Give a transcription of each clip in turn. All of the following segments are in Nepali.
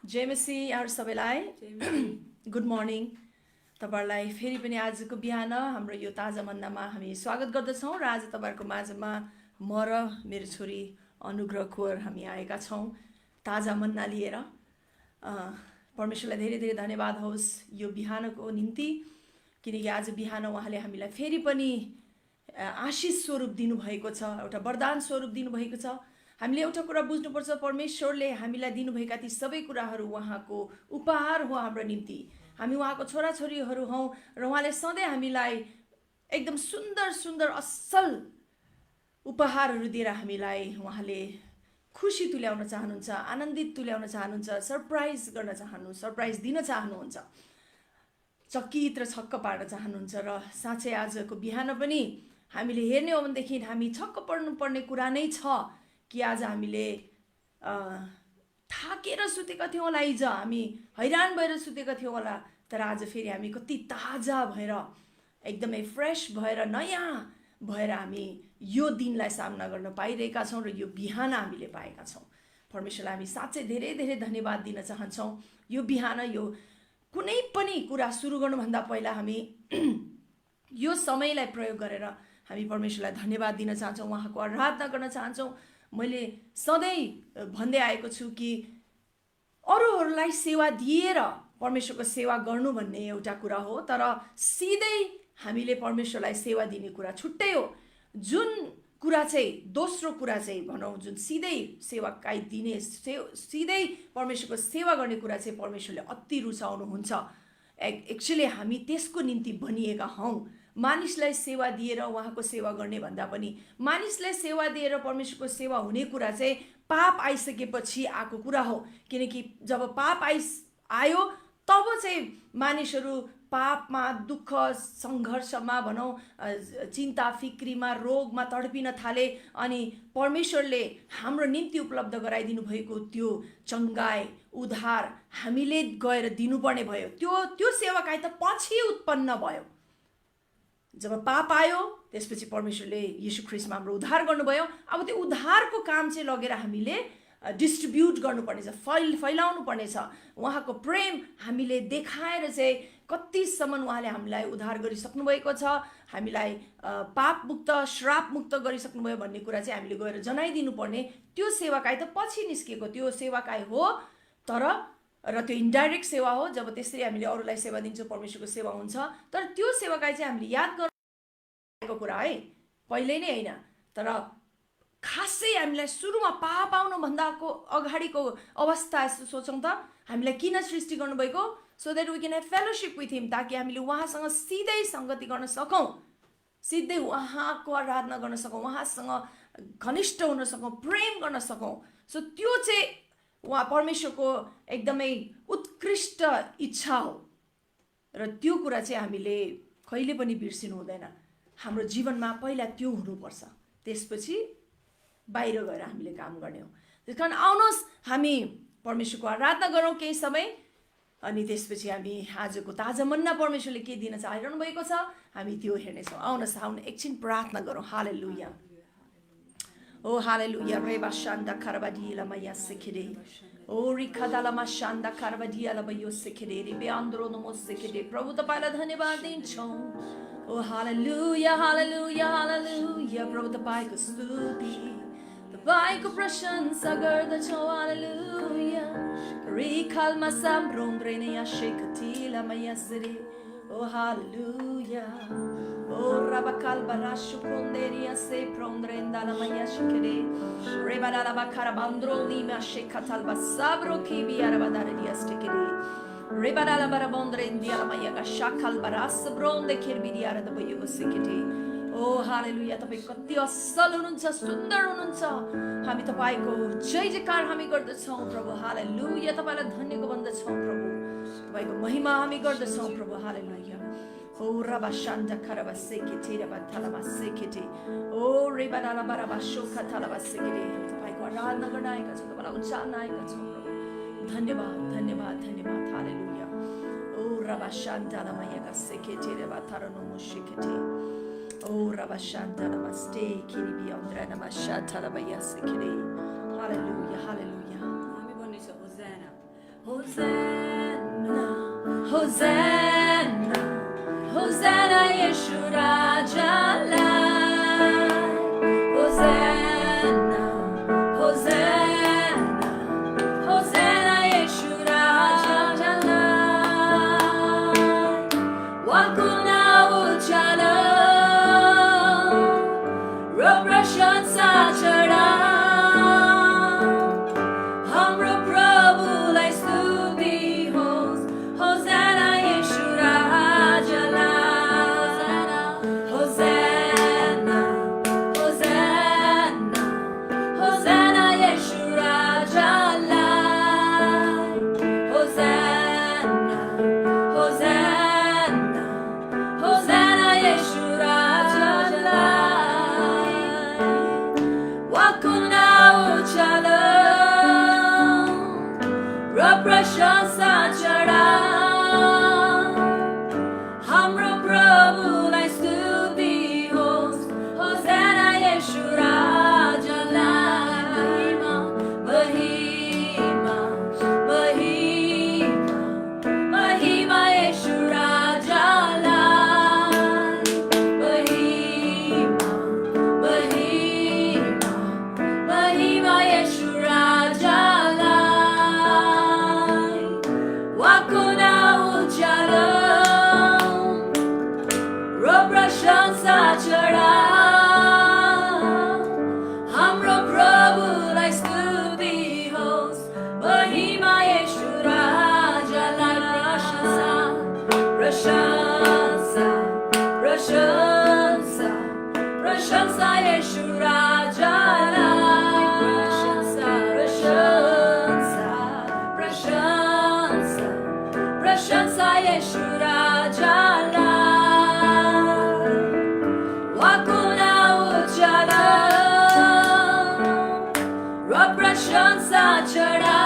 जय मसी यहाँहरू सबैलाई गुड मर्निङ। तपाईहरुलाई फेरि पनि आजको बिहान हाम्रो यो ताजा मन्नामा हामी स्वागत गर्दछौँ र आज तपाईहरुको माझमा म र मेरो छोरी अनुग्रह कोर हामी आएका छौँ ताजा मन्ना लिएर। परमेश्वरलाई धेरै धेरै धन्यवाद होस् यो बिहानको निम्ति, किनकि आज बिहान उहाँले हामीलाई फेरि पनि आशिष स्वरूप दिनुभएको छ, एउटा वरदान स्वरूप दिनुभएको छ। हामीले एउटा कुरा बुझ्नुपर्छ, परमेश्वरले हामीलाई दिनुभएका ती सबै कुराहरू उहाँको उपहार हो हाम्रो निम्ति। हामी उहाँको छोराछोरीहरू हौँ र उहाँले सधैँ हामीलाई एकदम सुन्दर सुन्दर असल उपहारहरू दिएर हामीलाई उहाँले खुसी तुल्याउन चाहनुहुन्छ, आनन्दित तुल्याउन चाहनुहुन्छ, सरप्राइज गर्न चाहनुहुन्छ, सरप्राइज दिन चाहनुहुन्छ, चकित र छक्क पार्न चाहनुहुन्छ। र साँच्चै आजको बिहान पनि हामीले हेर्ने हो भनेदेखि हामी छक्क पर्नुपर्ने कुरा नै छ कि आज हामीले थाकेर सुतेका थियौँ होला, हिजो हामी हैरान भएर सुतेका थियौँ होला, तर आज फेरि हामी कति ताजा भएर एकदमै फ्रेस भएर नयाँ भएर हामी यो दिनलाई सामना गर्न पाइरहेका छौँ र यो बिहान हामीले पाएका छौँ। परमेश्वरलाई हामी साँच्चै धेरै धेरै धन्यवाद दिन चाहन्छौँ। यो बिहान यो कुनै पनि कुरा सुरु गर्नुभन्दा पहिला हामी यो समयलाई प्रयोग गरेर हामी परमेश्वरलाई धन्यवाद दिन चाहन्छौँ, उहाँको आराधना गर्न चाहन्छौँ। मैले सधैँ भन्दै आएको छु कि अरूहरूलाई सेवा दिएर परमेश्वरको सेवा गर्नु भन्ने एउटा कुरा हो, तर सिधै हामीले परमेश्वरलाई सेवा दिने कुरा छुट्टै हो। जुन कुरा चाहिँ दोस्रो कुरा चाहिँ भनौँ, जुन सिधै सेवाकाई दिने सिधै परमेश्वरको सेवा गर्ने कुरा चाहिँ परमेश्वरले अति रुचाउनुहुन्छ। एक्चुअली हामी त्यसको निम्ति बनिएका हौँ। मानिसलाई सेवा दिएर उहाँको सेवा गर्ने भन्दा पनि मानिसलाई सेवा दिएर परमेश्वरको सेवा हुने कुरा चाहिँ पाप आइसकेपछि आएको कुरा हो। किनकि जब पाप आयो तब चाहिँ मानिसहरू पापमा, दुःख, सङ्घर्षमा भनौँ, चिन्ता फिक्रीमा, रोगमा तडपिन थाले। अनि परमेश्वरले हाम्रो निम्ति उपलब्ध गराइदिनु भएको त्यो चङ्गाई, उद्धार हामीले गएर दिनुपर्ने भयो। त्यो सेवाकाई त पछि उत्पन्न भयो। जब पाप आयो त्यसपछि परमेश्वरले यीशु ख्रीष्टमा हाम्रो उद्धार गर्नुभयो। अब त्यो उद्धारको काम चाहिँ लगेर हामीले डिस्ट्रिब्युट गर्नुपर्नेछ, फैलाउनु पर्नेछ। उहाँको प्रेम हामीले देखाएर चाहिँ कतिसम्म उहाँले हामीलाई उद्धार गरिसक्नु भएको छ, हामीलाई पापमुक्त, श्रापमुक्त गरिसक्नुभयो भन्ने कुरा चाहिँ हामीले गएर जनाइदिनु पर्ने। त्यो सेवाकाई त पछि निस्केको त्यो सेवाकाई हो, र त्यो इन्डाइरेक्ट सेवा हो। जब त्यसरी हामीले अरूलाई सेवा दिन्छौँ परमेश्वरको सेवा हुन्छ। तर त्यो सेवाकाई चाहिँ हामीले याद गर्नुको कुरा है, पहिल्यै नै होइन। तर खासै हामीलाई सुरुमा पाप आउनुभन्दाको अगाडिको अवस्था यस्तो सोचौँ त, हामीलाई किन सृष्टि गर्नुभएको? So that we can have fellowship with him, ताकि हामीले उहाँसँग सिधै सङ्गति गर्न सकौँ, सिधै उहाँको आराधना गर्न सकौँ, उहाँसँग घनिष्ठ हुन सकौँ, प्रेम गर्न सकौँ। सो त्यो चाहिँ उहाँ परमेश्वरको एकदमै उत्कृष्ट इच्छा हो र त्यो कुरा चाहिँ हामीले कहिले पनि बिर्सिनु हुँदैन। हाम्रो जीवनमा पहिला त्यो हुनुपर्छ, त्यसपछि बाहिर गएर हामीले काम गर्ने हो। त्यस कारण आउनुहोस् हामी परमेश्वरको आराधना गरौँ केही समय, अनि त्यसपछि हामी आजको ताजा मन्ना परमेश्वरले के दिन चाहिरहनु भएको छ हामी त्यो हेर्नेछौँ। आउनुहोस् एकछिन प्रार्थना गरौँ। हालेलुया, ओ हालेलुया। रेबा शान्दा खरबाडिला मया सिखिरे, ओ रिखदाला मा शान्दा खरबाडिला बयो सिखिरे, रिबे आन्द्रोनमो सिखिरे। प्रभु तपाईलाई धन्यवाद दिन्छौँ। ओ हालेलुया, हालेलुया, हालेलुया। प्रभु तपाईको स्तुति, तपाईँको प्रशंसा गर्दछौँ। हालेलुया। रिखालमा साम्ब्रोन्द्रेने याशेकटिला मया सिरे, ओ हालेलुया। O rabakal barashu konderia se prondrenda la maya shikere, rebadala bakarabandro lima shekatal basabro kibi arabadara diastikere, rebadala barabondrendia la maya shakal baras bronde kirbidiara da bayu sikete. ओ हालेलुया। तपाईँ कति असल हुनुहुन्छ, सुन्दर हुनुहुन्छ। हामी तपाईँको जय जयकार हामी गर्दछौँ प्रभु। हालेलुया। तपाईँलाई धन्यवाद भन्दछौँ प्रभु, तपाईँको महिमा हामी गर्दछौँ प्रभु। हालेलुया। ओ रबा शान्दा खरबा सेकेटे रबा थालमा सेकेटे, ओ रेबाला बराबा शोका थालमा सेकेटे। तपाईँको आराधना गर्न आएका छौँ, तपाईँलाई उच्चारण आएका छौँ प्रभु। धन्यवाद, धन्यवाद, धन्यवाद। हालेलुया। ओ रबा शान्दा लमाया सेकेटे रबा थारनो सेकेटे, ओ रबा शान्दा नमस्ते किरिबी अन्द्रा नमस्ते थालमा सेकेटे। हालेलुया, हालेलुया। हामी भन्ने छ होसाना, Hosanna, Hosanna, Hosanna, Yeshu Rajalah. Hosanna, Hosanna, Hosanna, Yeshu Rajalah. Wakuna uchala, rob प्रशंसा चढ़ा हाम्रो प्रभुलाई स्तुति होस् होसाना येशू राजालाई होसाना होसाना होसाना येशू राजालाई होसाना होसाना होसाना येशू राजालाई wakuna uchala प्रशंसा चढ़ा हाम्रो प्रभुलाई स्तुति होस् होसाना येशू राजालाई महिमा महिमा महिमा येशू राजालाई महिमा महिमा महिमा येशू राजालाई wakuna uchala rob प्रशंसा चढ़ा हाम्रो प्रभुलाई स्तुति होस् महिमा येशू राजालाई प्रशंसा प्रशंसा प्रशंसा येशू राजालाई प्रशंसा प्रशंसा प्रशंसा प्रशंसा येशू राजालाई wakuna uchala rob प्रशंसा चढ़ा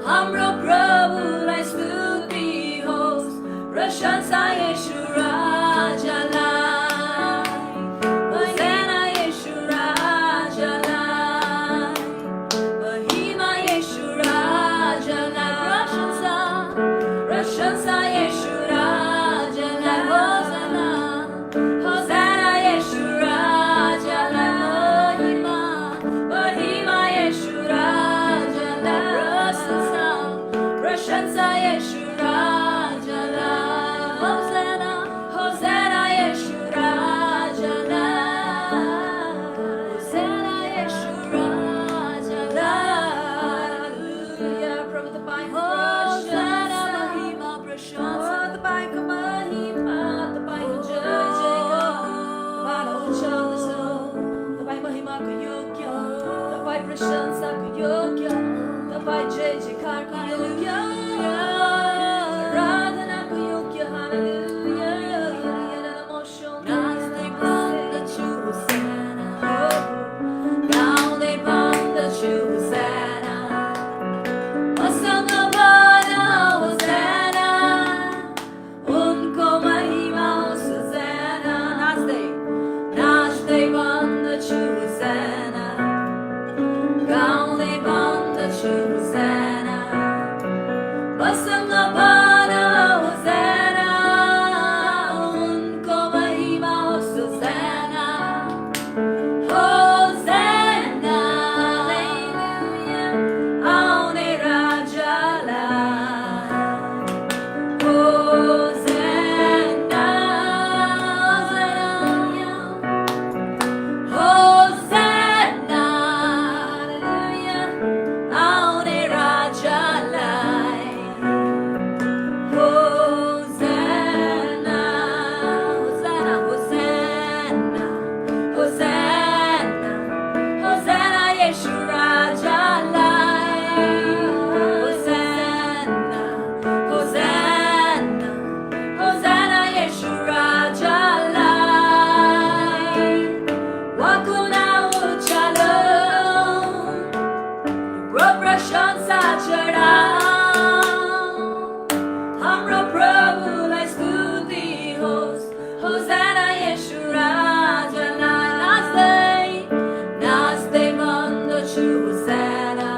हाम्रो प्रभुलाई स्तुति होस् प्रशंसा येशू राजालाई होसाना येशू राजालाई महिमा येशू राजालाई प्रशंसा येशू राजालाई होसाना होसाना येशू राजालाई महिमा येशू राजालाई प्रशंसा येशू राजालाई होसाना होसाना येशू राजालाई होसाना येशू राजालाई हालेलुया प्रभु तपाईको होसाना महिमा प्रशंसा तपाईको महिमा तपाईको जय जयकार तपाईलाई उचाल्दछ तपाई महिमाको योग्य तपाई प्रशंसाको योग्य तपाई जय जयकारको योग्य आराधनाको योग्य हालेलुया Now they found that you was Hosanna. Now they found that you was Hosanna. Hosanna, Hosanna, unko mahima Hosanna. Now they found that you was Hosanna. Now they found that you was Hosanna. Hosanna, Hosanna, unko mahima Hosanna. Hosanna, hallelujah, aune rajalai. Hosanna, hallelujah, Hosanna, hallelujah, aune rajalai. Hosanna, Hosanna, Hosanna, Hosanna, Hosanna, Yeshu Rajalai. Hosanna, Hosanna, Hosanna, Yeshu Rajalai. Wakuna uchala, rob प्रशंसा चढ़ा हाम्रो प्रभुलाई स्तुति होस् होसाना येशू राजालाई नाच्दै नाच्दै भन्दछु होसाना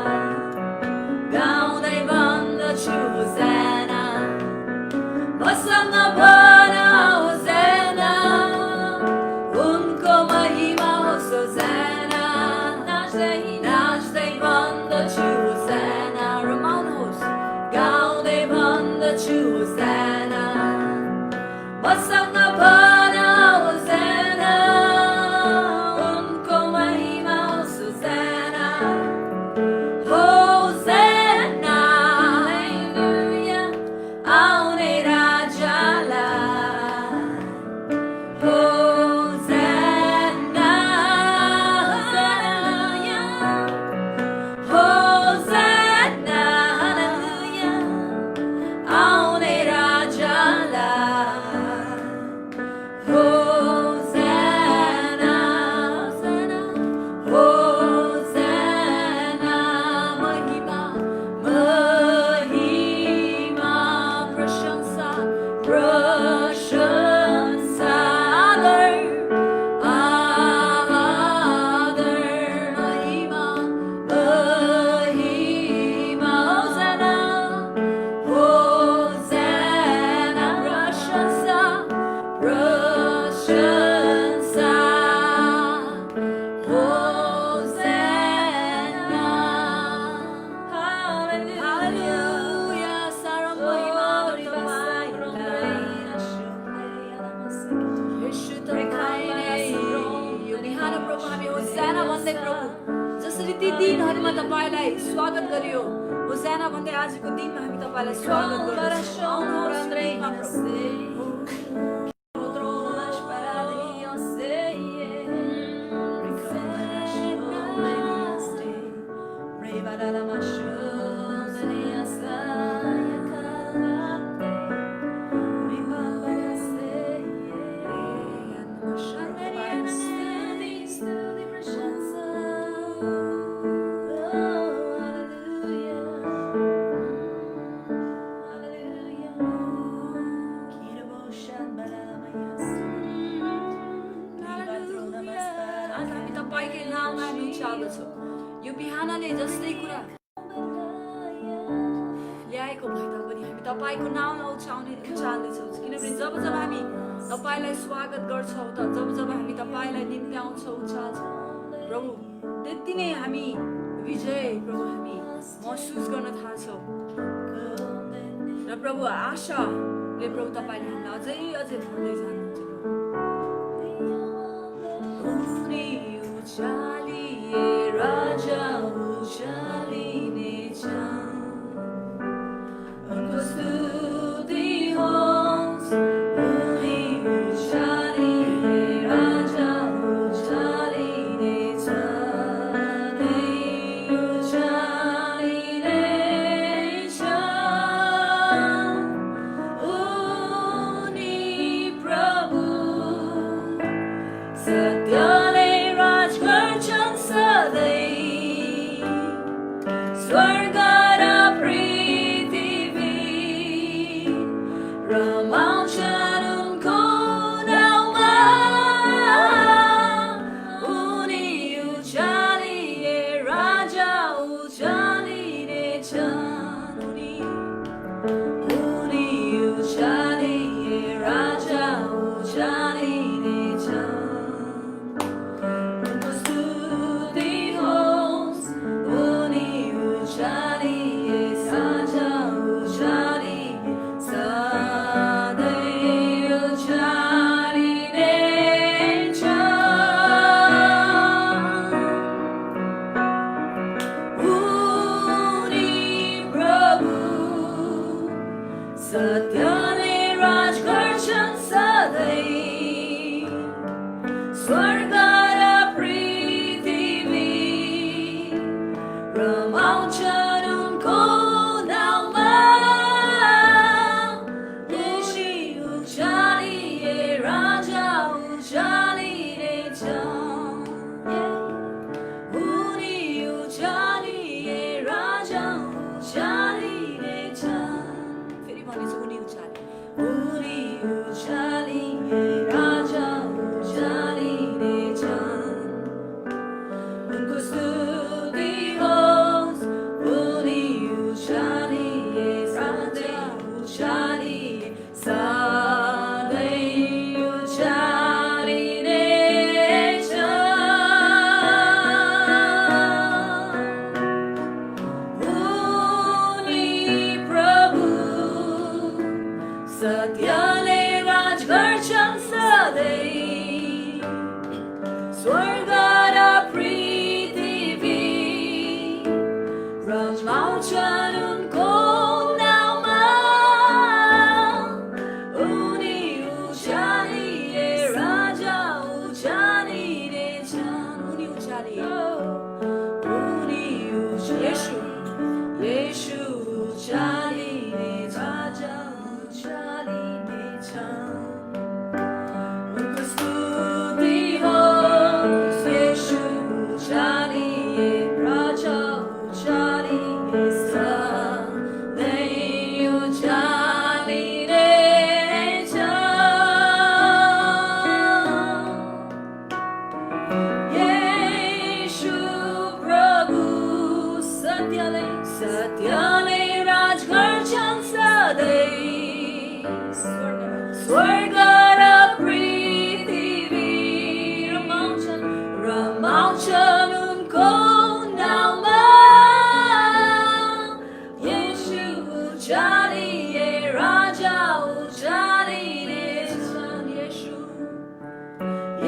स्वागत गरियो होसाना भन्दै आजको दिनमा हामी तपाईलाई स्वागत गर्छौं आउनुहोस् दिनमा प्रभु यो बिहानले जस्तै कुरा ल्याएको भए तापनि हामी तपाईको नाम उचाल्दैछौँ किनभने जब जब हामी तपाईलाई स्वागत गर्छौँ त जब हामी तपाईलाई निम्त्याउँछौँ उचाल्छौँ प्रभु त्यति नै हामी विजय प्रभु हामी महसुस गर्न थाल्छौँ र प्रभु आशाले प्रभु तपाईले हामीलाई अझै भर्दै जानुहुन्छ Raja ucaliने उनको स्तुति होस् उनी उचालिने राजा उचालिने उचालिने उनी प्रभु सत्यले राज गर्छन् सधैँ स्वर्ग र पृथ्वी रमाउँछन् उनको नाउँमा उनी उचालिए राजा उचालिने छन् उनी उचालिए राजा उचालिने छन् सत्यले राज गर्छन् सधैँ स्वर्ग र पृथ्वी रमाउँछन् उनको नाउँमा येशू उचालिए राजा उचालिने छन् उनी उचालिए राजा उचालिने छन् उनी उचालिए राजा उचालिने छन् उनको स्तुति होस् उनी उचालिए राजा उचालिए सधैँ उचालिने छन् उनी प्रभु सत्यले राज गर्छन् सधैँ स्वर्ग र पृथ्वी रमाउँछन् उनको नाउँमा उनी उचालिए राजा उचालिने छन् उनी उचालिए येशू उचालिने राजा उचालिने छन् उनको स्तुति होस् येशू उचालिए राजा उचालिने सधैँ उचालिने छन् येशू प्रभु सत्यले राज गर्छन् सधैँ स्वर्ग र पृथ्वी रमाउँछन् उनको नाउँमा येशू उचालिए राजा उचालिने छन्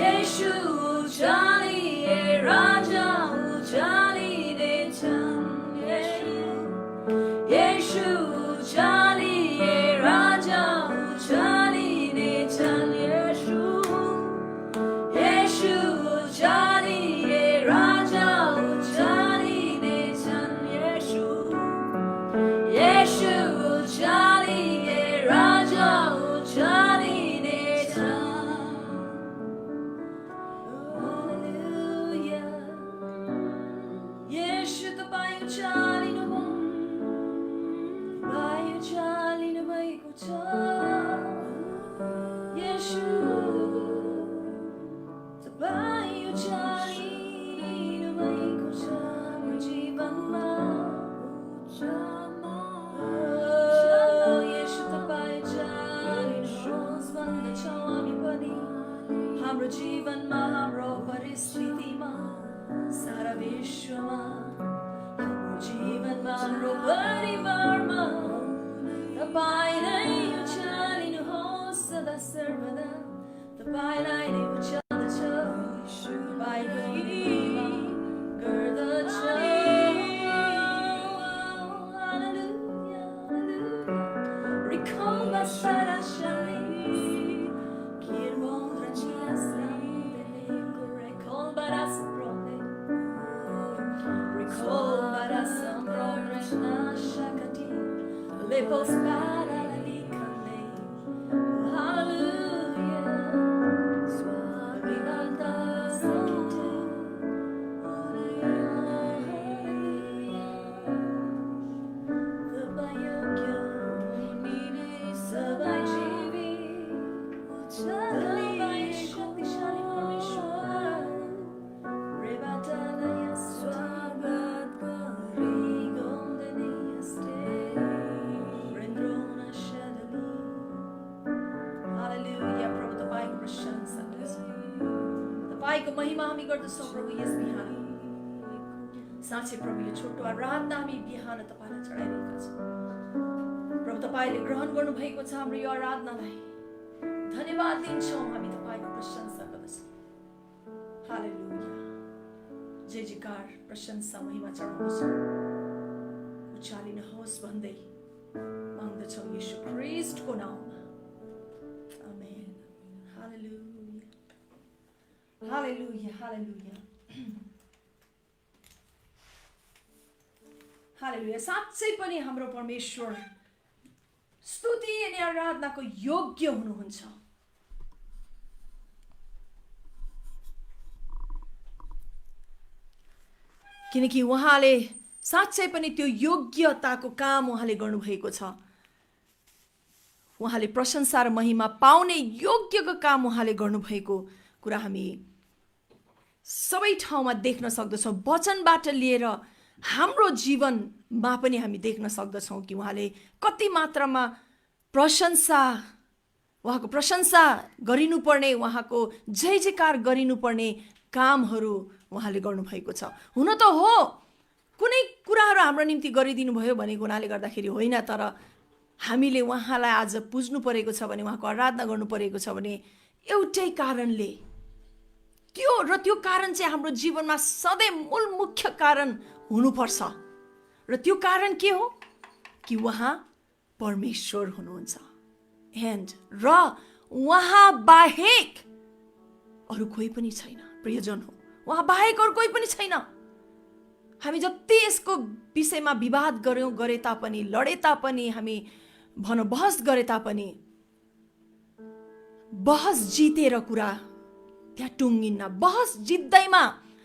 येशू उचालिए राजा उचालिने छन् येशू उचालिए राजा उचालिने छन् येशू येशू उचालिए राजा उचालिने छन् येशू येशू उचालिए राजा उचालिने छन् हालेलुया येशू तपाईँ उचालिनुभयो तपाईँ उचालिनु भएको छ येशू तपाईँ उचालिनु भएको छ हाम्रो जीवनमा येशू तपाईँ उचालिनुहोस् भन्दछौँ हामी पनि हाम्रो जीवनमा हाम्रो परिस्थितिमा सारा विश्वमा हाम्रो जीवनमा हाम्रो परिवारमा तपाईँ नै उचालिनुहोस् सदा सर्वदा तपाईँलाई नै उचाल्दछ तपाईँको महिमा गर्दछ Hallelujah, hallelujah. Rikomba sarashali, kirbondra chiasande, rekomba rasprone, rekomba rasambrone nashakati, lepos paralikane. Hallelujah, swabivanda sakite. तपाईँको महिमा हामी गर्दछौँ प्रभु यस बिहान साँच्चै प्रभु यो छोटो आराधना हामी बिहान तपाईँलाई चढाइरहेका छौँ प्रभु तपाईँले ग्रहण गर्नुभएको छ हाम्रो यो आराधनालाई धन्यवाद दिन्छौँ हामी तपाईँको प्रशंसा गर्दछौँ हालेलुया जय जयकार प्रशंसा महिमा चढाउँछौँ उचालिनुहोस् भन्दै माग्दछौँ येशू ख्रीष्टको नाममा आमेन हालेलुया हालेलुया हालेलुया हालेलुया साँच्चै पनि हाम्रो परमेश्वर स्तुति अनि आराधनाको योग्य हुनुहुन्छ किनकि उहाँले साँच्चै पनि त्यो योग्यताको काम उहाँले गर्नुभएको छ उहाँले प्रशंसा र महिमा पाउने योग्यको काम उहाँले गर्नुभएको कुरा हामी सबै ठाउँमा देख्न सक्दछौँ वचनबाट लिएर हाम्रो जीवनमा पनि हामी देख्न सक्दछौँ कि उहाँले कति मात्रामा उहाँको प्रशंसा गरिनुपर्ने उहाँको जय जयकार गरिनुपर्ने कामहरू उहाँले गर्नुभएको छ हुन त हो कुनै कुराहरू हाम्रो निम्ति गरिदिनु भयो भनेको हुनाले गर्दाखेरि होइन तर हामीले उहाँलाई आज पुज्नु परेको छ भने उहाँको आराधना गर्नु परेको छ भने एउटै कारणले त्यो कारण चाहिँ हाम्रो जीवनमा सधैँ मूल मुख्य कारण हुनुपर्छ र त्यो कारण के हो कि उहाँ परमेश्वर हुनुहुन्छ र उहाँ बाहेक अरू कोही पनि छैन प्रियजन हो उहाँ बाहेक अरू कोही पनि छैन हामी जति यसको विषयमा विवाद गरे तापनि लडे तापनि हामी भनौँ बहस गरे तापनि बहस जितेर कुरा त्यहाँ टुङ्गिन्न बहस जित्दैमा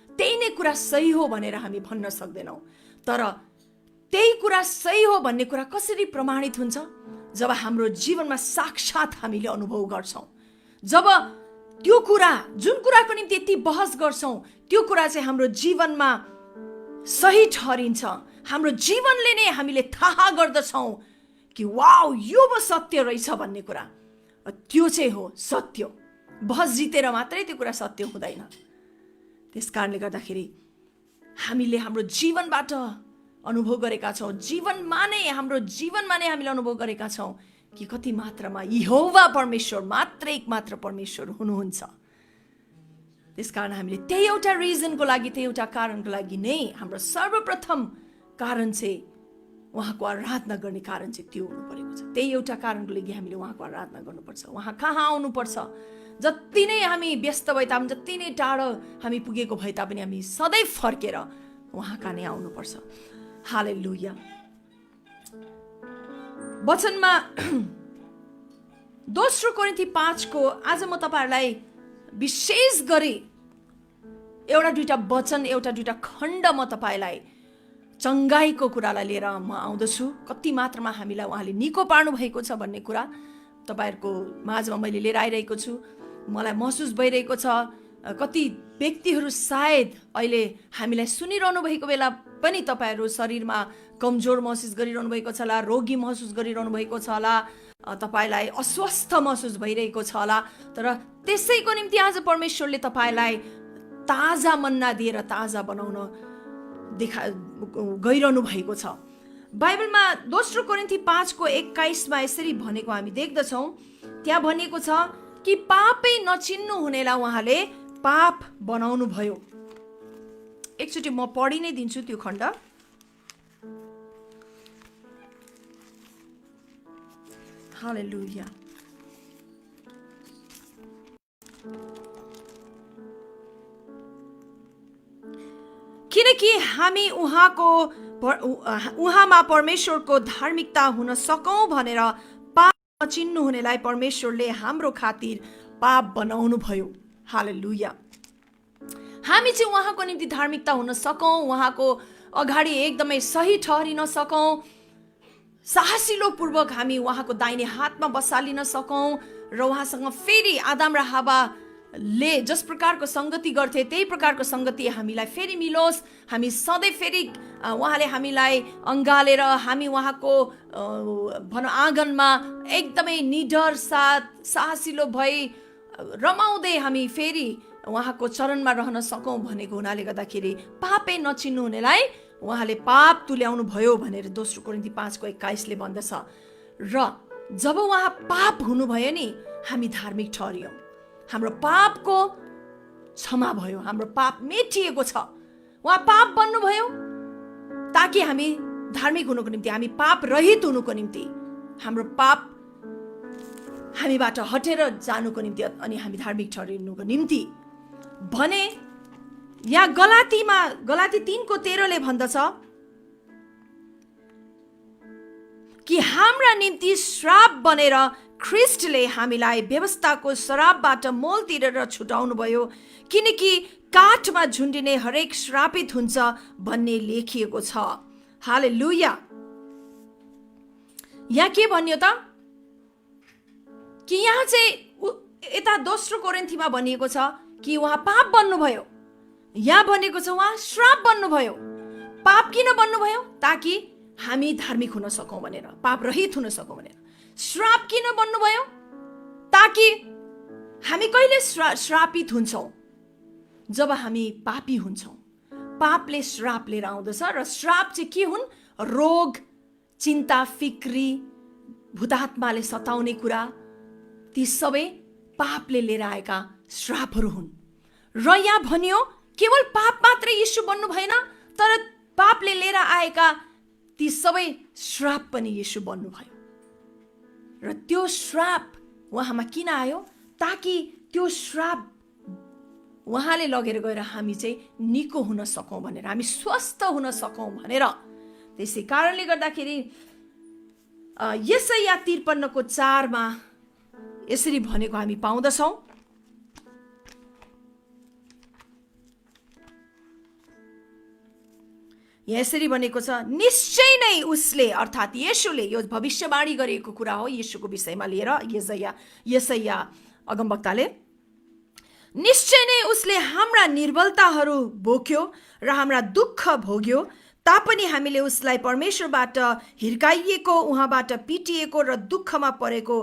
त्यही नै कुरा सही हो भनेर हामी भन्न सक्दैनौँ तर त्यही कुरा सही हो भन्ने कुरा कसरी प्रमाणित हुन्छ जब हाम्रो जीवनमा साक्षात हामीले अनुभव गर्छौँ जब त्यो कुरा जुन कुराको निम्ति यति बहस गर्छौँ त्यो कुरा चाहिँ हाम्रो जीवनमा सही ठहरिन्छ हाम्रो जीवनले नै हामीले थाहा गर्दछौँ कि वाउ यो पो सत्य रहेछ भन्ने कुरा त्यो चाहिँ हो सत्य बहस जितेर मात्रै त्यो कुरा सत्य हुँदैन त्यस कारणले गर्दाखेरि हामीले हाम्रो जीवनबाट अनुभव गरेका छौँ हाम्रो जीवनमा नै हामीले अनुभव गरेका छौँ कि कति मात्रामा यहोवा परमेश्वर मात्र एकमात्र परमेश्वर हुनुहुन्छ त्यसकारण हामीले त्यही एउटा रिजनको लागि त्यही एउटा कारणको लागि नै हाम्रो सर्वप्रथम कारण चाहिँ उहाँको आराधना गर्ने कारण चाहिँ त्यो हुनु परेको छ। त्यही एउटा कारणको लागि हामीले उहाँको आराधना गर्नुपर्छ। उहाँ कहाँ आउनुपर्छ? जति नै हामी व्यस्त भए तापनि, जति नै टाढो हामी पुगेको भए तापनि हामी सधैँ फर्केर उहाँ कहाँ नै आउनुपर्छ। हालेलुया। वचनमा 2 कोरिन्थी 5 को आज म तपाईहरुलाई विशेष गरी एउटा दुईटा वचन, एउटा दुईटा खण्ड म तपाईलाई चङ्गाईको कुरालाई लिएर म आउँदछु। कति मात्रामा हामीलाई उहाँले निको पार्नु भएको छ भन्ने कुरा तपाईहरुको माझमा मैले लिएर आइरहेको छु। मलाई महसुस भइरहेको छ कति व्यक्तिहरू सायद अहिले हामीलाई सुनिरहनु भएको बेला पनि तपाईहरु शरीरमा कमजोर महसुस गरिरहनु भएको छ होला, रोगी महसुस गरिरहनु भएको छ होला, तपाईलाई अस्वस्थ महसुस भइरहेको छ होला। तर त्यसैको निम्ति आज परमेश्वरले तपाईलाई ताजा मन्ना दिएर ताजा बनाउन गइरहनु भएको छ। बाइबलमा 2 कोरिन्थी 5 को 21 मा यसरी भनेको हामी देख्दछौँ। त्यहाँ भनिएको छ कि पापै नचिन्नु हुनेलाई उहाँले पाप बनाउनु भयो। एकचोटि म पढि नै दिन्छु त्यो खण्ड। हालेलुया। किनकि हामी उहाँमा परमेश्वरको धार्मिकता हुन सकौं भनेर पाप नचिन्नु हुनेलाई परमेश्वरले हाम्रो खातिर पाप बनाउनु भयो। हालेलुया। हामी चाहिँ उहाँको निम्ति धार्मिकता हुन सकौं, उहाँको अगाडि एकदमै सही ठहरिन सकौं, साहसिलो पूर्वक हामी उहाँको दाहिने हातमा बसालिन सकौं र उहाँसँग फेरि आदम र हावाले जस प्रकारको संगति गर्थे त्यही प्रकारको संगति हामीलाई फेरि मिलोस्। हामी सधैँ फेरि उहाँले हामीलाई अँगालेर हामी उहाँको भनौँ आँगनमा एकदमै निडर साथ साहसिलो भई रमाउँदै हामी फेरि उहाँको चरणमा रहन सकौं भनेको हुनाले गर्दाखेरि पापै नचिन्नु हुनेलाई उहाँले पाप तुल्याउनु भयो भनेर 2 कोरिन्थी 5 को 21 ले भन्दछ। र जब उहाँ पाप हुनुभयो नि हामी धार्मिक ठहरियौं, हाम्रो पापको क्षमा भयो, हाम्रो पाप मेटिएको छ। उहाँ पाप बन्नुभयो ताकि हामी धार्मिक हुनुको निम्ति, हामी पाप रहित हुनुको निम्ति, हाम्रो पाप हामीबाट हटेर जानुको निम्ति अनि हामी धार्मिक ठहरिनुको निम्ति भने। यहाँ गलाती 3 को 13 ले भन्दछ कि हाम्रा निम्ति श्राप बनेर ख्रीष्टले हामीलाई व्यवस्थाको श्रापबाट मोल तिरेर छुटाउनु भयो, किनकि काठमा झुन्डिने हरेक श्रापित हुन्छ भन्ने लेखिएको छ। हालेलुया। यहाँ के भन्यो त कि यहाँ चाहिँ यता 2 कोरिन्थीमा भनिएको छ कि उहाँ पाप बन्नुभयो, यहाँ भनेको छ उहाँ श्राप बन्नुभयो। पाप किन बन्नुभयो? ताकि हामी धार्मिक हुन सकौं भनेर, पाप रहित हुन सकौं भनेर। श्राप किन बन्नुभयो? ताकि हामी कहिले श्रापित हुन्छौं? जब हामी पापी हुन्छौं। पापले श्राप लिएर आउँदछ र श्राप चाहिँ के हुन्? रोग, चिन्ता, फिक्री, भूतात्माले सताउने कुरा, ती सबै पापले लिएर आएका श्रापहरू हुन्। र यहाँ भनियो केवल पाप मात्रै यीशु बन्नु भएन, तर पापले लिएर आएका ती सबै श्राप पनि यीशु बन्नुभयो। र त्यो श्राप उहाँमा किन आयो? ताकि त्यो श्राप उहाँले लगेर गएर हामी चाहिँ निको हुन सकौं भनेर, हामी स्वस्थ हुन सकौं भनेर। त्यसै कारणले गर्दाखेरि यशाया 53 को 4 मा यसरी भनेको हामी पाउँदछौं। यसरी भनेको छ, निश्चय नै उसले अर्थात् येशूले, यो भविष्यवाणी गरिएको कुरा हो येशूको विषयमा लिएर यशाया अगमवक्ताले, निश्चय नै उसले हाम्रा निर्बलताहरू बोक्यो र हाम्रा दुःख भोग्यो, तापनि हामीले उसलाई परमेश्वरबाट हिर्काइएको, उहाँबाट पिटिएको र दुःखमा परेको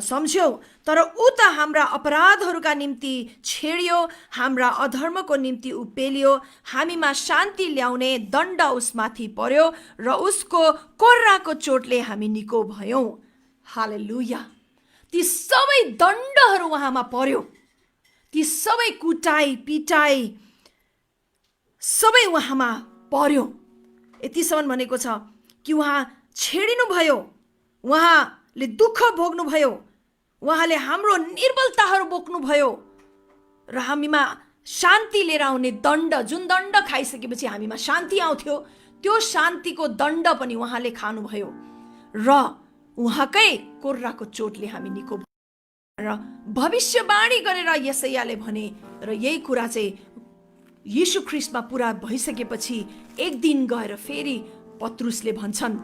सम्झ्यौं। तर ऊ त हाम्रा अपराधहरूका निम्ति छेडियो, हाम्रा अधर्मको निम्ति उपेलियो, हामीमा शान्ति ल्याउने दण्ड उसमाथि पर्यो र उसको कोर्राको चोटले हामी निको भयौं। हालेलुया। ती सबै दण्डहरू उहाँमा पर्यो, ती सबै कुटाई पिटाई सबै उहाँमा पर्यो। यतिसम्म भनेको छ कि उहाँ छेडिनुभयो, उहाँले दुःख भोग्नुभयो, उहाँले हाम्रो निर्बलताहरू बोक्नुभयो र हामीमा शान्ति लिएर आउने दण्ड, जुन दण्ड खाइसकेपछि हामीमा शान्ति आउँथ्यो, त्यो शान्तिको दण्ड पनि उहाँले खानुभयो र उहाँकै कोर्राको चोटले हामी निको भयो। र भविष्यवाणी गरेर यसैयाले भने र यही कुरा चाहिँ यीशु ख्रीष्टमा पुरा भइसकेपछि एक दिन गएर फेरि पत्रुसले भन्छन्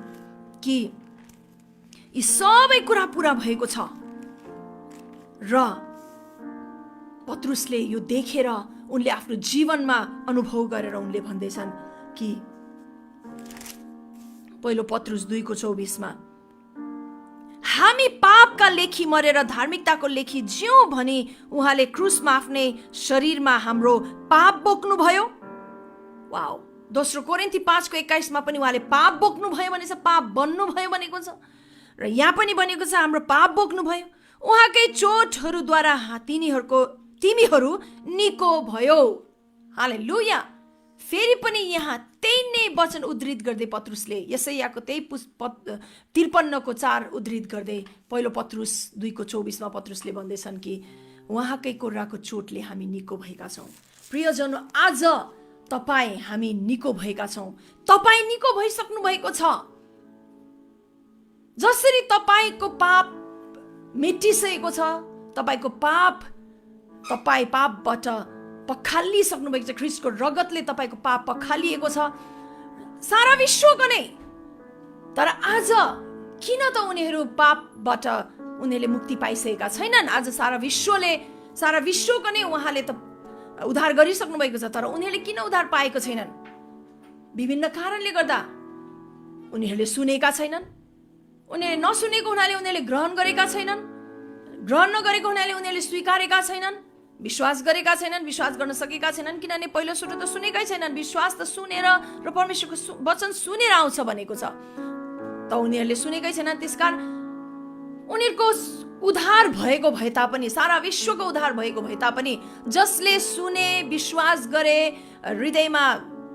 कि यी सबै कुरा पुरा भएको छ र पत्रुसले यो देखेर उनले आफ्नो जीवनमा अनुभव गरेर उनले भन्दैछन् कि पहिलो पत्रुस 2:24 हामी पापका लेखी मरेर धार्मिकताको लेखी ज्यौं भनी उहाँले क्रुसमा आफ्नै शरीरमा हाम्रो पाप बोक्नुभयो। वाउ, दोस्रो कोरिन्थी 5:21 पनि उहाँले पाप बोक्नुभयो भनेको छ, पाप बन्नुभयो भनेको छ र यहाँ पनि भनेको छ हाम्रो पाप बोक्नुभयो। उहाँकै चोटहरूद्वारा तिमीहरू निको भयो। हालेलुया। फेरि पनि यहाँ त्यही नै वचन उद्धृत गर्दै पत्रुसले यसैयाको त्यही 53:4 उद्धृत गर्दै पहिलो पत्रुस 2:24 पत्रुसले भन्दैछन् कि उहाँकै कोर्राको चोटले हामी निको भएका छौँ। प्रियजन, आज तपाईँ हामी निको भएका छौँ। तपाईँ निको भइसक्नु भएको छ। जसरी तपाईँको पाप मेटिसकेको छ, तपाईँ पापबाट पखालिसक्नु भएको छ, ख्रीष्टको रगतले तपाईँको पाप पखालिएको छ सारा विश्वको नै। तर आज किन त उनीहरू पापबाट उनीहरूले मुक्ति पाइसकेका छैनन्? आज सारा विश्वको नै उहाँले त उद्धार गरिसक्नु भएको छ, तर उनीहरूले किन उद्धार पाएको छैनन्? विभिन्न कारणले गर्दा। उनीहरूले सुनेका छैनन्, उनीहरूले नसुनेको हुनाले उनीहरूले ग्रहण गरेका छैनन्, ग्रहण नगरेको हुनाले उनीहरूले स्वीकारेका छैनन्, विश्वास गरेका छैनन्, विश्वास गर्न सकेका छैनन्। किनभने पहिलो सुरु त सुनेकै छैनन्। विश्वास त सुनेर र परमेश्वरको वचन सुनेर आउँछ भनेको छ, त उनीहरूले सुनेकै छैनन्। त्यसकारण उनीहरूको उद्धार भएको भए तापनि, सारा विश्वको उद्धार भएको भए तापनि, जसले सुने, विश्वास गरे, हृदयमा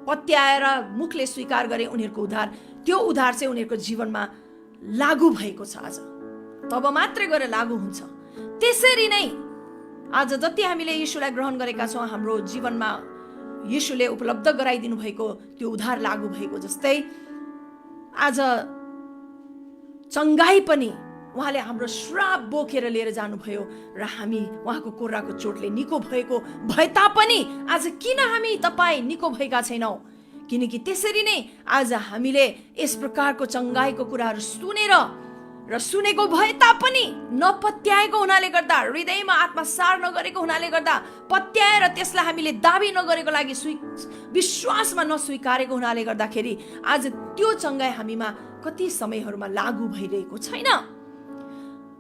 पत्याएर मुखले स्वीकार गरे, उनीहरूको उद्धार, त्यो उद्धार चाहिँ उनीहरूको जीवनमा लागू भएको छ। आज तब मात्रै गएर लागू हुन्छ। त्यसरी नै आज जति हामीले यीशुलाई ग्रहण गरेका छौँ, हाम्रो जीवनमा यीशुले उपलब्ध गराइदिनु भएको त्यो उद्धार लागू भएको जस्तै आज चङ्गाई पनि उहाँले हाम्रो श्राप बोकेर लिएर जानुभयो र हामी उहाँको कोर्राको चोटले निको भएको भए तापनि आज किन हामी तपाईँ निको भएका छैनौँ? किनकि त्यसरी नै आज हामीले यस प्रकारको चङ्गाईको कुराहरू सुनेर र सुनेको भए तापनि नपत्याएको हुनाले गर्दा, हृदयमा आत्मसार नगरेको हुनाले गर्दा, पत्याएर त्यसलाई हामीले दाबी नगरेको लागि, विश्वासमा नस्वीकारेको हुनाले गर्दाखेरि आज त्यो चङ्गाई हामीमा कति समयहरूमा लागू भइरहेको छैन।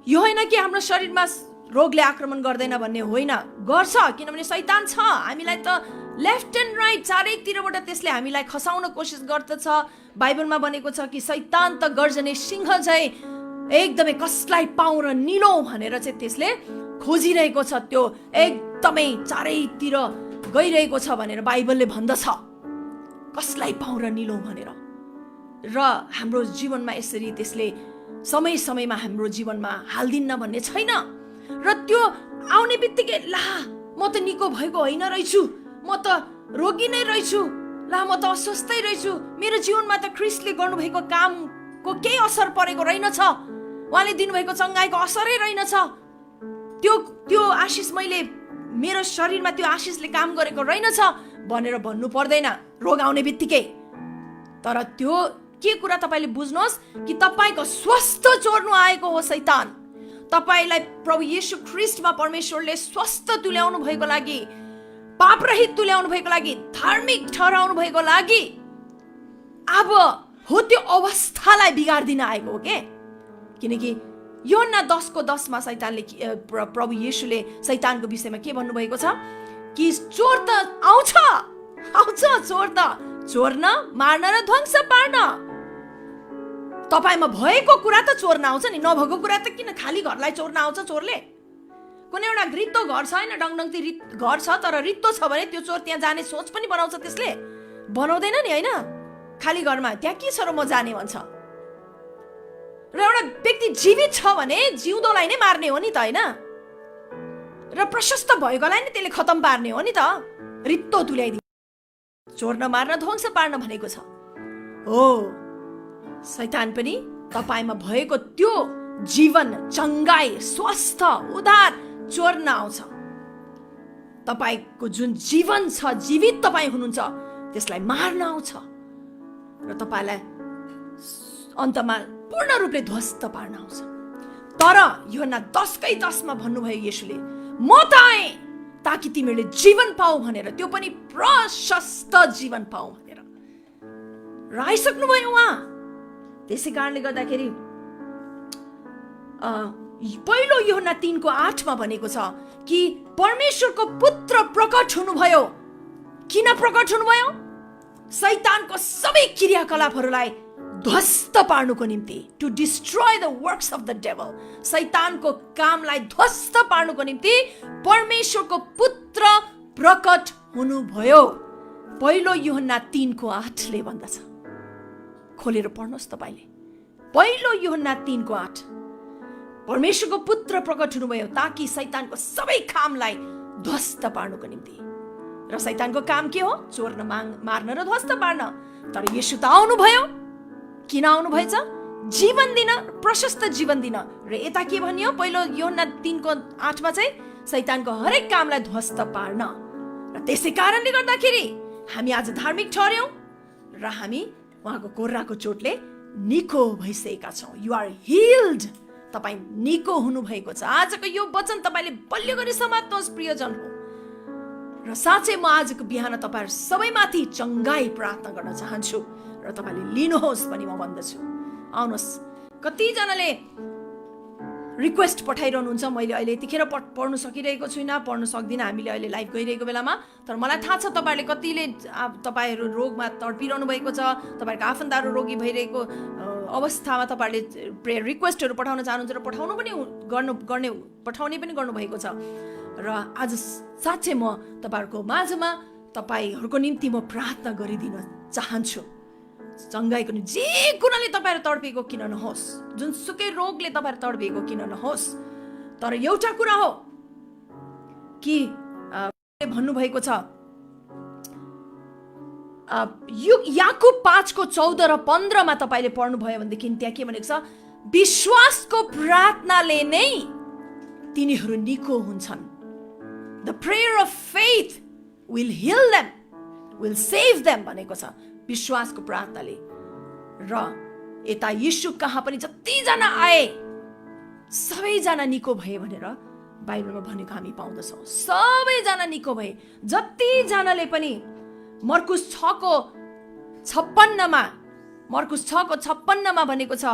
यो होइन कि हाम्रो शरीरमा रोगले आक्रमण गर्दैन भन्ने होइन, गर्छ। किनभने शैतान छ, हामीलाई त लेफ्ट एन्ड राइट चारैतिरबाट त्यसले हामीलाई खसाउन कोसिस गर्दछ। बाइबलमा भनेको छ कि शैतान त गर्जने सिंह झैं एकदमै कसलाई पाउँ र निलो भनेर चाहिँ त्यसले खोजिरहेको छ, त्यो एकदमै चारैतिर गइरहेको छ भनेर बाइबलले भन्दछ, कसलाई पाउँ र निलो भनेर। र हाम्रो जीवनमा यसरी त्यसले समय समयमा हाम्रो जीवनमा हाल्दिन्न भन्ने छैन। र त्यो आउने बित्तिकै ला म त निको भएको होइन रहेछु, म त रोगी नै रहेछु, ला म त अस्वस्थै रहेछु, मेरो जीवनमा त ख्रीष्टले गर्नुभएको कामको केही असर परेको रहेनछ, उहाँले दिनुभएको चङ्गाईको असरै रहेनछ, त्यो आशिष मेरो शरीरमा त्यो आशिषले काम गरेको रहेनछ भनेर भन्नु पर्दैन रोग आउने बित्तिकै। तर त्यो के कुरा तपाईँले बुझ्नुहोस् कि तपाईँको स्वस्थ चोर्नु आएको हो शैतान। तपाईँलाई प्रभु येशू ख्रीष्टमा परमेश्वरले स्वस्थ तुल्याउनु भएको लागि, पापरहित तुल्याउनु भएको लागि, धार्मिक ठहराउनु भएको लागि अब हो त्यो अवस्थालाई बिगार्दिन आएको हो के। किनकि योहन्ना 10:10 शैतानले प्रभु येशूले शैतानको विषयमा के भन्नुभएको छ कि चोर त आउँछ चोर त चोर्न, मार्न र ध्वंस पार्न। तपाईमा भएको कुरा त चोर्न आउँछ नि, नभएको कुरा त किन? खाली घरलाई चोर्न आउँछ चोरले? कुनै एउटा रित्तो घर छ होइन, डङडङती घर छ, तर रित्तो छ भने त्यो चोर त्यहाँ जाने सोच पनि बनाउँछ, त्यसले बनाउँदैन नि होइन। खाली घरमा त्यहाँ के छ र म जाने भन्छ। र एउटा व्यक्ति जीवित छ भने जिउँदोलाई नै मार्ने हो नि त, होइन? र प्रशस्त भएकोलाई नै त्यसले खतम पार्ने हो नि त, रित्तो तुल्याइदिने। चोर्न, मार्न, ध्वंस पार्न भनेको छ। हो, शैतान पनि तपाईमा भएको त्यो जीवन, चङ्गाई, स्वस्थ, उद्धार चोर्न आउँछ। तपाईको जुन जीवन छ, जीवित तपाईँ हुनुहुन्छ, त्यसलाई मार्न आउँछ र तपाईलाई अन्तमा पूर्ण रूपले ध्वस्त पार्न आउँछ। तर यूहन्ना 10:10 भन्नुभयो येशूले, म त आएँ ताकि तिमीहरूले जीवन पाऊ भनेर, त्यो पनि प्रशस्त जीवन पाऊ भनेर। र आइसक्नुभयो उहाँ। त्यसै कारणले गर्दाखेरि पहिलो यूहन्ना 3:8 भनेको छ कि परमेश्वरको पुत्र प्रकट हुनुभयो। किन प्रकट हुनुभयो? शैतानको सबै क्रियाकलापहरूलाई ध्वस्त पार्नुको निम्ति, to destroy the works of the devil. शैतानको कामलाई ध्वस्त पार्नुको निम्ति परमेश्वरको पुत्र प्रकट हुनुभयो। पहिलो यूहन्ना 3:8 भन्दछ। खोलेर पढ्नुहोस् तपाईले। पहिलो यूहन्ना 3:8, परमेश्वरको पुत्र प्रकट हुनुभयो ताकि शैतानको सबै कामलाई ध्वस्त पार्नुको निम्ति। र शैतानको काम के हो? चोर्न, मार्न र ध्वस्त पार्न। तर येशू त आउनुभयो। किन आउनुभएछ? जीवन दिन, प्रशस्त जीवन दिन। र यता के भनियो पहिलो यूहन्ना 3:8 चाहिँ शैतानको हरेक कामलाई ध्वस्त पार्न। र त्यसै कारणले गर्दाखेरि हामी आज धार्मिक ठहर्यौं र हामी उहाँको कोर्राको चोटले निको भइसकेका छौं। You are healed. तपाईँ निको हुनुभएको छ। आजको यो वचन तपाईले बलियो गरी समात्नुहोस् प्रियजन हो। र साँच्चै म आजको बिहान तपाईहरु सबैमाथि चङ्गाई प्रार्थना गर्न चाहन्छु र तपाईले लिनुहोस् पनि म भन्दछु। आउनुहोस्। कतिजनाले रिक्वेस्ट पठाइरहनुहुन्छ, मैले अहिले यतिखेर पढ्नु सकिरहेको छुइनँ, पढ्नु सक्दिनँ, हामीले अहिले लाइभ गइरहेको बेलामा। तर मलाई थाहा छ तपाईहरुले कतिले तपाईहरु रोगमा तडपिरहनु भएको छ, तपाईहरुको आफन्तहरु रोगी भइरहेको अवस्थामा तपाईहरुले प्रेयर रिक्वेस्टहरु पठाउन चाहनुहुन्छ र पठाउने पनि गर्नुभएको छ। र आज साँच्चै म तपाईहरुको माझमा तपाईहरुको निम्ति म प्रार्थना गरिदिन चाहन्छु। चङ्गाइको निम्ति जे कुराले तपाईहरु तडपेको किन नहोस्, जुनसुकै रोगले तपाईहरु तडपेको किन नहोस्, तर एउटा कुरा हो कि भन्नुभएको छ याकुब 5:14 र 15 तपाईले पढ्नुभयो भनेदेखि त्यहाँ के भनेको छ? विश्वासको प्रार्थनाले नै तिनीहरू निको हुन्छन्। The prayer of faith will heal them, will save them भनेको छ विश्वासको प्रार्थनाले। र यता येशू कहाँ पनि जतिजना आए सबैजना निको भए भनेर बाइबलमा भनेको हामी पाउँदछौँ। सबैजना निको भए। जतिजनाले पनि मर्कुस 6:56 भनेको छ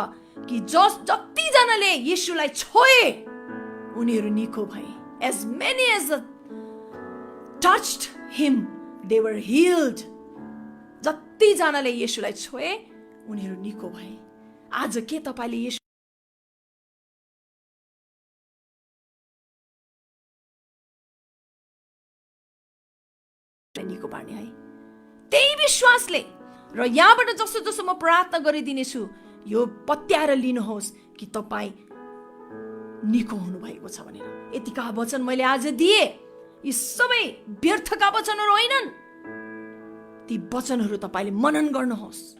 कि जतिजनाले येशूलाई छोए उनीहरू निको भए। As many as touched him, they were healed. जतिजनाले येशूलाई छोए उनीहरू निको भए। आज के तपाईले येशू निको पार्ने है? त्यही विश्वासले र यहाँबाट जसो जसो म प्रार्थना गरिदिनेछु, यो पत्याएर लिनुहोस् कि तपाईँ निको हुनुभएको छ भनेर। यतिका वचन मैले आज दिए, यी सबै व्यर्थका वचनहरू होइनन्। ती वचनहरू तपाईले मनन गर्नुहोस्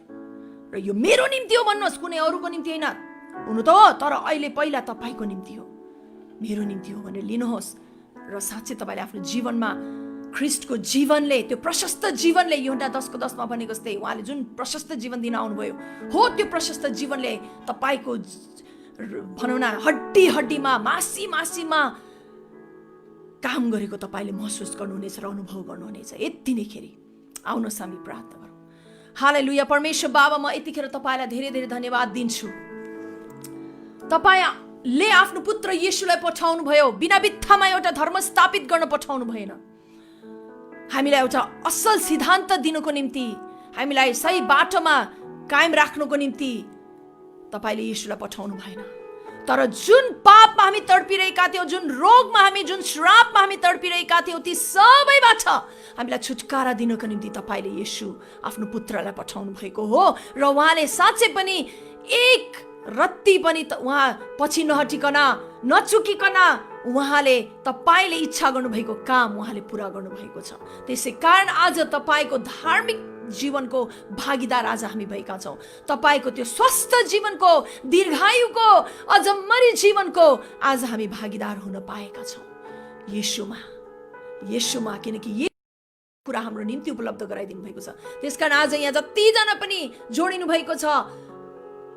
र यो मेरो निम्ति हो भन्नुहोस्, कुनै अरूको निम्ति होइन। हुनु त हो, तर अहिले पहिला तपाईको निम्ति हो, मेरो निम्ति हो भनेर लिनुहोस्। र साँच्चै तपाईले आफ्नो जीवनमा ख्रीष्टको जीवनले, त्यो प्रशस्त जीवनले, यूहन्ना 10:10 भनेको जस्तै उहाँले जुन प्रशस्त जीवन दिन आउनुभयो हो, त्यो प्रशस्त जीवनले तपाईको भनौँ न हड्डी हड्डीमा, मासी मासीमा काम गरेको तपाईले महसुस गर्नुहुनेछ र अनुभव गर्नुहुनेछ। यति नै खेरि आउनुहोस् हामी प्रार्थना गरौँ। हालेलुया। परमेश्वर बाबा, म यतिखेर तपाईलाई धेरै धेरै धन्यवाद दिन्छु। तपाईले आफ्नो पुत्र येशूलाई पठाउनु भयो, बिना बित्थामा एउटा धर्म स्थापित गर्न पठाउनु भएन। हामीलाई एउटा असल सिद्धान्त दिनुको निम्ति, हामीलाई सही बाटोमा कायम राख्नुको निम्ति तपाईले येशूलाई पठाउनु भएन। तर जुन पापमा हामी तडपिरहेका थियौँ, जुन रोगमा हामी, जुन श्रापमा हामी तडपिरहेका थियौँ, ती सबैबाट हामीलाई छुटकारा दिनुको निम्ति तपाईले येशू आफ्नो पुत्रलाई पठाउनु भएको हो। र उहाँले साँच्चै पनि एक रत्ती पनि उहाँ पछि नहटिकन नचुकिकन उहाँले तपाईले इच्छा गर्नुभएको काम उहाँले पूरा गर्नुभएको छ। त्यसै कारण आज तपाईको धार्मिक जीवनको भागीदार आज हामी भएका छौँ। तपाईको त्यो स्वस्थ जीवनको, दीर्घायुको, अजम्मरी जीवनको आज हामी भागीदार हुन पाएका छौँ येशूमा, किनकि ये कुरा हाम्रो निम्ति उपलब्ध गराइदिनु भएको छ। त्यसकारण आज यहाँ जतिजना पनि जोडिनु भएको छ,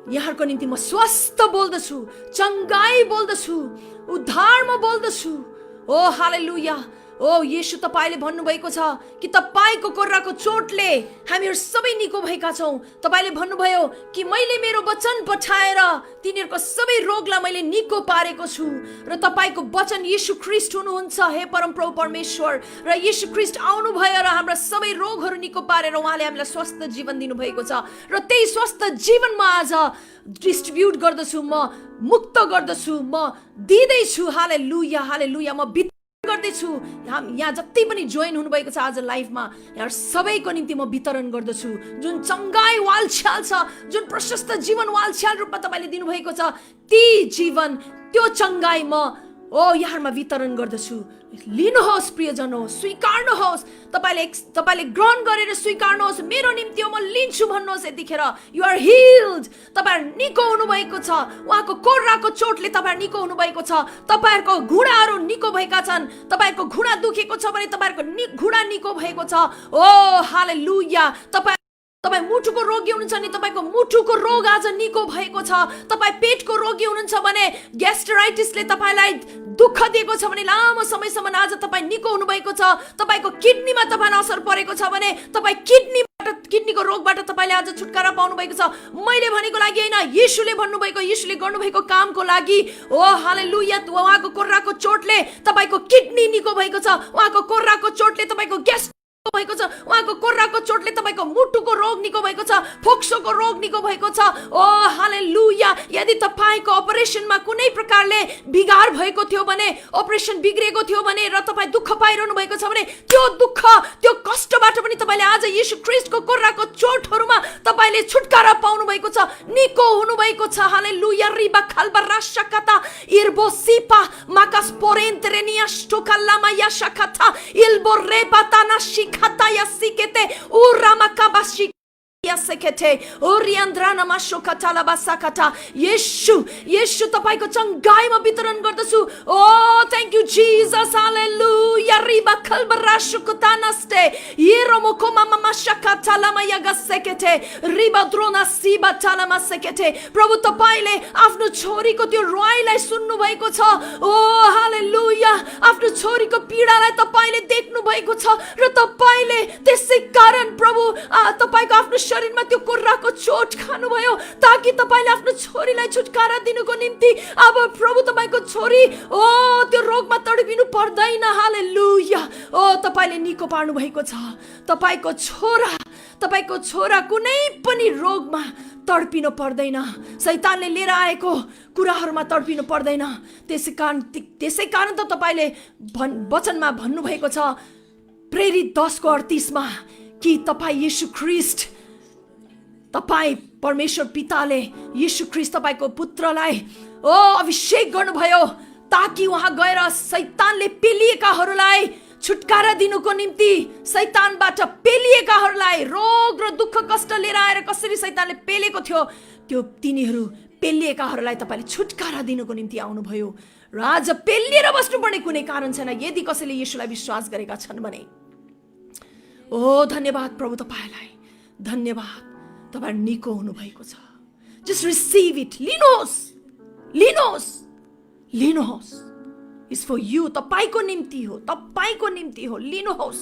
यहाँको निम्ति म स्वस्थ बोल्दछु, चङ्गाई बोल्दछु, उद्धार म बोल्दछु। ओ हालेलुया। ओ येशू तपाईले भन्नुभएको छ कि तपाईको कोर्राको चोटले हामीहरू सबै निको भएका छौँ। तपाईले भन्नुभयो कि मैले मेरो वचन पठाएर तिनीहरूको सबै रोगलाई मैले निको पारेको छु। र तपाईको वचन येशू ख्रीष्ट हुनुहुन्छ, हे परमप्रभु परमेश्वर। र येशू ख्रीष्ट आउनुभयो र हाम्रा सबै रोगहरू निको पारेर उहाँले हामीलाई स्वस्थ जीवन दिनुभएको छ। र त्यही स्वस्थ जीवन म आज डिस्ट्रिब्युट गर्दछु, म मुक्त गर्दछु, म दिँदैछु। हालेलुया, हालेलुया। म गर्दैछु। यहाँ जति पनि जोइन हुनुभएको छ आज लाइभमा, यहाँ सबैको निम्ति म वितरण गर्दछु। जुन चङ्गाई वालछ्याल छ, जुन प्रशस्त जीवन वालछ्याल रूपमा तपाईले दिनुभएको छ, ती जीवन, त्यो चङ्गाई म यहाँमा वितरण गर्दछु। लिनुहोस् प्रियजन, हो स्वीकार्नुहोस्। तपाईले ग्रहण गरेर स्वीकार्नुहोस्। मेरो निम्ति म लिन्छु भन्नुहोस्। यतिखेर यु आर हिल्ड। तपाईहरु निको हुनुभएको छ। उहाँको कोर्राको चोटले तपाईहरु निको हुनुभएको छ। तपाईहरुको घुँडाहरू निको भएका छन्। तपाईहरुको घुँडा दुखेको छ भने तपाईहरुको घुँडा निको भएको छ। ओ हालेलुया। तपाईँ मुटुको रोगी हुनुहुन्छ भने तपाईको मुटुको रोग आज निको भएको छ। तपाईँ पेटको रोगी हुनुहुन्छ भने, ग्यास्ट्राइटिसले तपाईलाई दुःख दिएको छ भने, लामो समयसम्म आज तपाईँ निको हुनुभएको छ। तपाईको किडनीमा तपाईलाई असर परेको छ भने, तपाईँ किडनीको रोगबाट तपाईले आज छुटकारा पाउनु भएको छ। मैले भनेको लागि हैन, येशूले भन्नुभएको, येशूले गर्नुभएको कामको लागि। ओ हालेलुया। उहाँको कोर्राको चोटले तपाईको किडनी निको भएको छ। उहाँको कोर्राको चोटले तपाईको ग्यास भएको छ। उहाँको कोर्राको चोटले तपाईको मुटुको रोग निको भएको छ। फोक्सोको रोग निको भएको छ। ओ हालेलुया। यदि तपाईको अपरेसनमा कुनै प्रकारले बिगार भएको थियो भने, अपरेसन बिग्रेको थियो भने र तपाईँ दुःख पाइरहनु भएको छ भने, त्यो दुःख, त्यो कष्टबाट पनि तपाईले आज येशू ख्रीष्टको कोर्राको चोटहरुमा तपाईले छुटकारा पाउनु भएको छ, निको हुनु भएको छ। हालेलुया। रिबा खालबा राशकता इर्बो सिपा माकास पोरेन्त्रेनिया स्टोकालामा याशकता इल्बो रेपाताना Kata ya sikete urama kabashi sekete oriandrana mashokatala basakata. येशू तपाईको चङ्गाईमा वितरण गर्दछु। ओ थ्यांक यू जीसस। हालेलुया। रिबा खलबराशुकतानस्ते येरोमोको मामा शकातालामा यागसेकेते रिबा द्रोना सिबा तालामा सेकेते। प्रभु तपाईले आफ्नो छोरीको त्यो रोइलाई सुन्नु भएको छ। ओ हालेलुया। आफ्नो छोरीको पीडालाई तपाईले देख्नु भएको छ र तपाईले त्यसै कारण प्रभु तपाईको आफ्नो शरीरमा त्यो कोर्राको चोट खानुभयो ताकि तपाईले आफ्नो छोरीलाई छुटकारा दिनुको निम्ति। अब प्रभु तपाईको छोरी त्यो रोगमा तडपिनु पर्दैन। हालेलुया। ओ तपाईले निको पार्नु भएको छ। तपाईको छोरा कुनै पनि रोगमा तडपिनु पर्दैन। शैतानले लिएर आएको कुराहरुमा तडपिनु पर्दैन। त्यसै कारण त तपाईले वचनमा भन्नु भएको छ प्रेरित 10:38 मा कि तपाईँ येशू ख्रीष्ट, तपाईँ परमेश्वर पिताले येशू ख्रीष्ट तपाईको पुत्रलाई अभिषेक गर्नुभयो ताकि उहाँ गएर शैतानले पेलिएकाहरूलाई छुटकारा दिनुको निम्ति, शैतानबाट पेलिएकाहरूलाई, रोग र दुःख कष्ट लिएर आएर कसरी शैतानले पेलेको थियो त्यो तिनीहरू पेलिएकाहरूलाई तपाईले छुटकारा दिनुको निम्ति आउनुभयो। र आज पेलिएर बस्नुपर्ने कुनै कारण छैन यदि कसैले येशूलाई विश्वास गरेका छन् भने। ओ धन्यवाद प्रभु तपाईलाई, धन्यवाद। तपाईँ निको हुनुभएको छ। Just receive it. लिनुहोस्। It's for you. तपाईको निम्ति हो, तपाईको निम्ति हो। लिनुहोस्।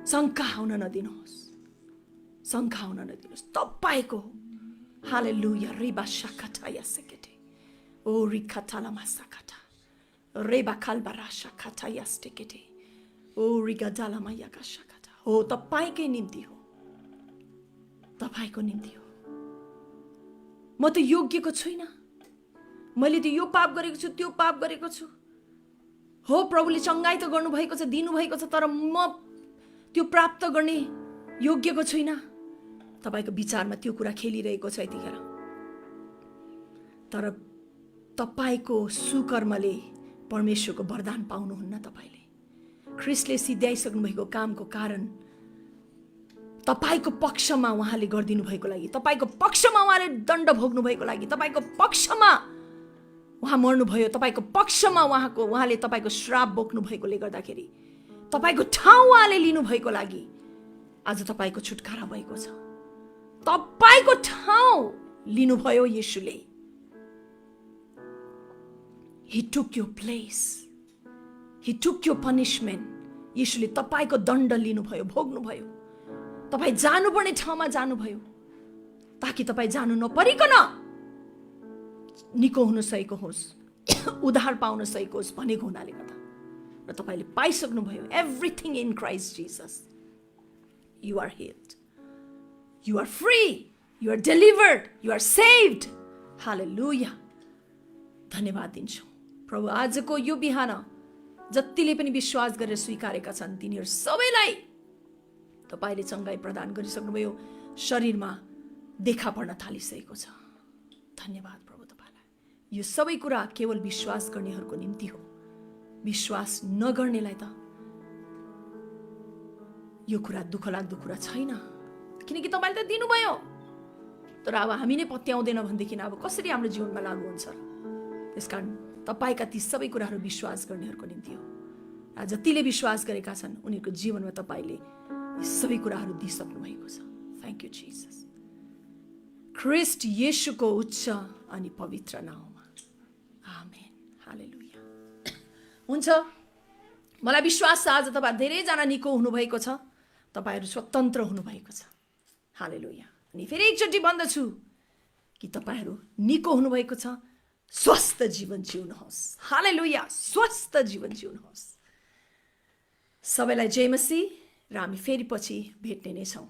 शङ्का हुन नदिनुहोस्, तपाईको। हालेलुया। रिबा शाकाटा या सेकेटे ओ रिकाटाला मासाकाटा रेबा खालबारा शाकाटा या स्टेकेटे ओ रिगाडाला माया शाकाटा। हो तपाईकै निम्ति हो, तपाईको निम्ति हो। म त योग्यको छुइनँ, मैले त यो पाप गरेको छु, त्यो पाप गरेको छु। हो प्रभुले चङ्गाई त गर्नुभएको छ, दिनुभएको छ, तर म त्यो प्राप्त गर्ने योग्यको छुइनँ। तपाईको विचारमा त्यो कुरा खेलिरहेको छ यतिखेर। तर तपाईको सुकर्मले परमेश्वरको वरदान पाउनुहुन्न। तपाईले ख्रीष्टले सिद्ध्याइसक्नु भएको कामको कारण तपाईको पक्षमा उहाँले गरिदिनु भएको लागि, तपाईको पक्षमा उहाँले दण्ड भोग्नु भएको लागि, तपाईको पक्षमा उहाँ मर्नुभयो, तपाईको पक्षमा उहाँले तपाईको श्राप बोक्नु भएकोले गर्दाखेरि, तपाईको ठाउँ उहाँले लिनु भएको लागि आज तपाईको छुटकारा भएको छ। तपाईको ठाउँ लिनुभयो येशूले। He took your place. He took your punishment. येशूले तपाईको दण्ड लिनुभयो, भोग्नुभयो। तपाई जानुपर्ने ठाउँमा जानुभयो ताकि तपाई जानु नपरिकन निको हुन सकेको होस्, उद्धार पाउन सकेको होस् भनेको हुनाले गर्दा र तपाईले पाइसक्नुभयो। Everything in Christ Jesus. You are healed. You are free. You are delivered. You are saved. Hallelujah. धन्यवाद दिन्छु प्रभु। आजको यो बिहान जतिले पनि विश्वास गरेर स्वीकारेका छन् तिनीहरू सबैलाई तपाईले चंगाई प्रदान गरिसक्नुभयो। शरीरमा देखा पर्न थालिसकेको छ। धन्यवाद प्रभु तपाईलाई। यो सबै कुरा केवल विश्वास गर्नेहरूको निम्ति हो। विश्वास नगर्नेलाई त यो कुरा दुःख लाग्दो कुरा छैन, किनकि तपाईले त दिनुभयो। तर अब हामी नै पत्याउँदैन भनेदेखि अब कसरी हाम्रो जीवनमा लागू हुन्छ र? त्यसकारण तपाईका ती सबै कुराहरू विश्वास गर्नेहरूको निम्ति हो। र जतिले विश्वास गरेका छन् उनीहरूको जीवनमा तपाईले यी सबै कुराहरू दिइसक्नु भएको छ। Thank you Jesus. ख्रीष्ट येशूको उच्च अनि पवित्र नाममा आमेन। हालेलुया। हुन्छ, मलाई विश्वास छ आज तपाईहरु धेरैजना निको हुनुभएको छ, तपाईहरु स्वतन्त्र हुनुभएको छ। हालेलुया। अनि फेरि एकचोटि भन्दछु कि तपाईहरु निको हुनुभएको छ। स्वस्थ जीवन जिउनुहोस्। हालेलुया। स्वस्थ जीवन जिउनुहोस्। सबैलाई जय मसीह। र हामी फेरि पछि भेट्ने नै छौं।